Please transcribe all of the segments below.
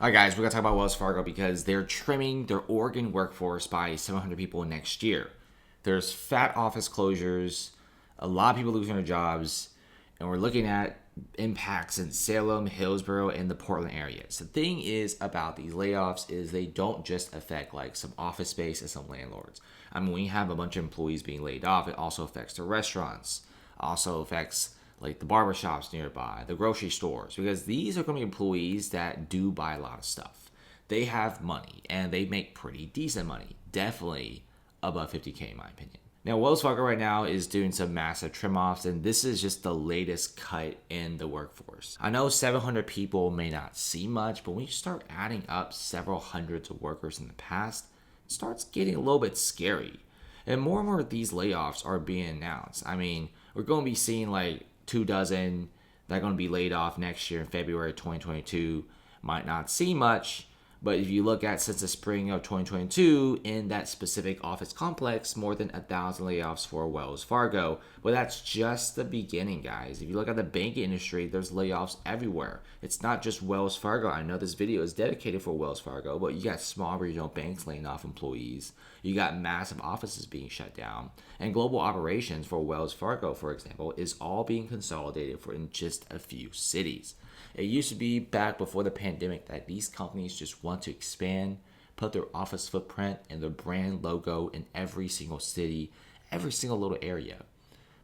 All right, guys, we're going to talk about Wells Fargo because they're trimming their Oregon workforce by 700 people next year. There's fat office closures, a lot of people losing their jobs, and we're looking at impacts in Salem, Hillsborough, and the Portland areas. The thing is about these layoffs is they don't just affect like some office space and some landlords. I mean, when you have a bunch of employees being laid off, it also affects the restaurants, also affects like the barbershops nearby, the grocery stores, because these are going to be employees that do buy a lot of stuff. They have money and they make pretty decent money, definitely above 50K in my opinion. Now, Wells Fargo right now is doing some massive trim offs, and this is just the latest cut in the workforce. I know 700 people may not seem much, but when you start adding up several hundreds of workers in the past, it starts getting a little bit scary. And more of these layoffs are being announced. I mean, we're going to be seeing like 24 that are going to be laid off next year in February 2022. Might not seem much, but if you look at since the spring of 2022 in that specific office complex, more than 1,000 layoffs for Wells Fargo. Well, that's just the beginning, guys. If you look at the banking industry, there's layoffs everywhere. It's not just Wells Fargo. I know this video is dedicated for Wells Fargo, but you got small regional banks laying off employees. You got massive offices being shut down. And global operations for Wells Fargo, for example, is all being consolidated for in just a few cities. It used to be back before the pandemic that these companies just want to expand, put their office footprint and their brand logo in every single city, every single little area.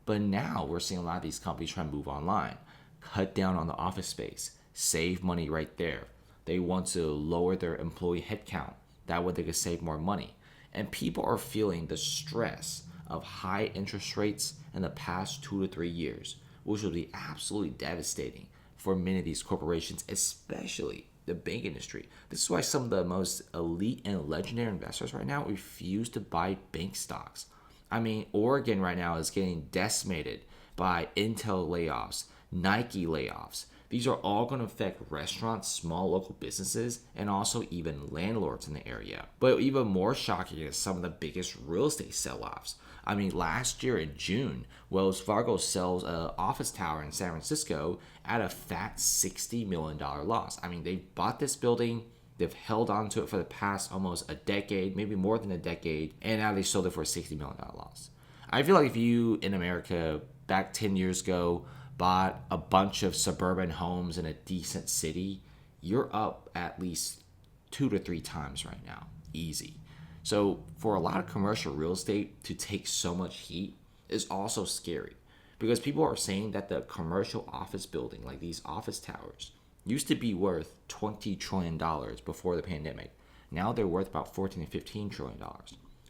But now we're seeing a lot of these companies trying to move online, cut down on the office space, save money right there. They want to lower their employee headcount. That way they can save more money. And people are feeling the stress of high interest rates in the past 2 to 3 years, which will be absolutely devastating for many of these corporations, especially the bank industry. This is why some of the most elite and legendary investors right now refuse to buy bank stocks. I mean, Oregon right now is getting decimated by Intel layoffs, Nike layoffs. These are all going to affect restaurants, small local businesses, and also even landlords in the area. But even more shocking is some of the biggest real estate sell-offs. I mean, last year in June, Wells Fargo sells an office tower in San Francisco at a fat $60 million loss. I mean, they bought this building, they've held on to it for the past almost a decade, maybe more than a decade, and now they sold it for a $60 million loss. I feel like if you in America back 10 years ago bought a bunch of suburban homes in a decent city, you're up at least 2 to 3 times right now. Easy. So for a lot of commercial real estate to take so much heat is also scary because people are saying that the commercial office building, like these office towers, used to be worth $20 trillion before the pandemic. Now they're worth about $14 to $15 trillion.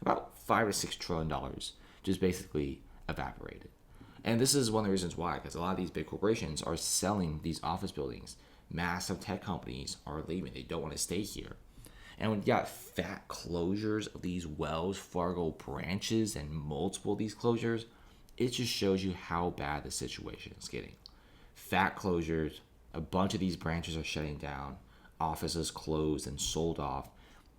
About $5 to $6 trillion just basically evaporated. And this is one of the reasons why, because a lot of these big corporations are selling these office buildings. Massive tech companies are leaving. They don't want to stay here. And when you got fat closures of these Wells Fargo branches and multiple of these closures, it just shows you how bad the situation is getting. Fat closures, a bunch of these branches are shutting down, offices closed and sold off.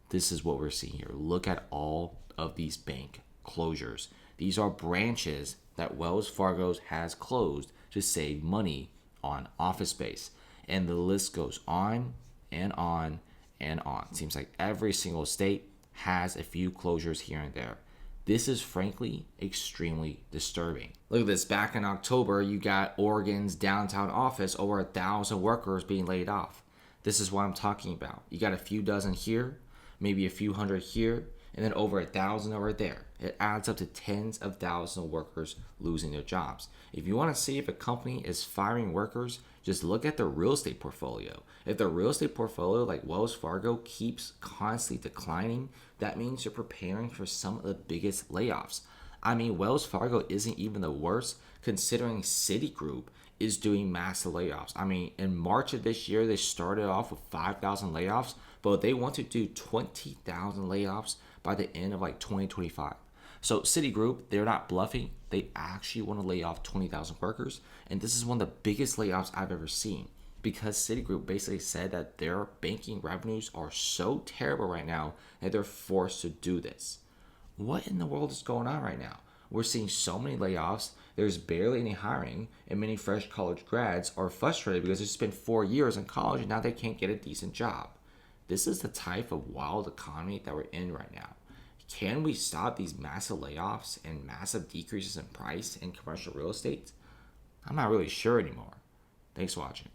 This is what we're seeing here. Look at all of these bank closures. These are branches that Wells Fargo has closed to save money on office space. And the list goes on and on and on. It seems like every single state has a few closures here and there. This is frankly extremely disturbing. Look at this. Back in October, you got Oregon's downtown office, over 1,000 workers being laid off. This is what I'm talking about. You got a few dozen here, maybe a few hundred here, and then over 1,000 over there. It adds up to tens of thousands of workers losing their jobs. If you want to see if a company is firing workers, just look at their real estate portfolio. If the real estate portfolio like Wells Fargo keeps constantly declining, that means you're preparing for some of the biggest layoffs. I mean, Wells Fargo isn't even the worst considering Citigroup is doing massive layoffs. I mean, in March of this year, they started off with 5,000 layoffs, but they want to do 20,000 layoffs by the end of like 2025. So Citigroup, they're not bluffing. They actually want to lay off 20,000 workers. And this is one of the biggest layoffs I've ever seen because Citigroup basically said that their banking revenues are so terrible right now that they're forced to do this. What in the world is going on right now? We're seeing so many layoffs. There's barely any hiring, and many fresh college grads are frustrated because they spent 4 years in college and now they can't get a decent job. This is the type of wild economy that we're in right now. Can we stop these massive layoffs and massive decreases in price in commercial real estate? I'm not really sure anymore. Thanks for watching.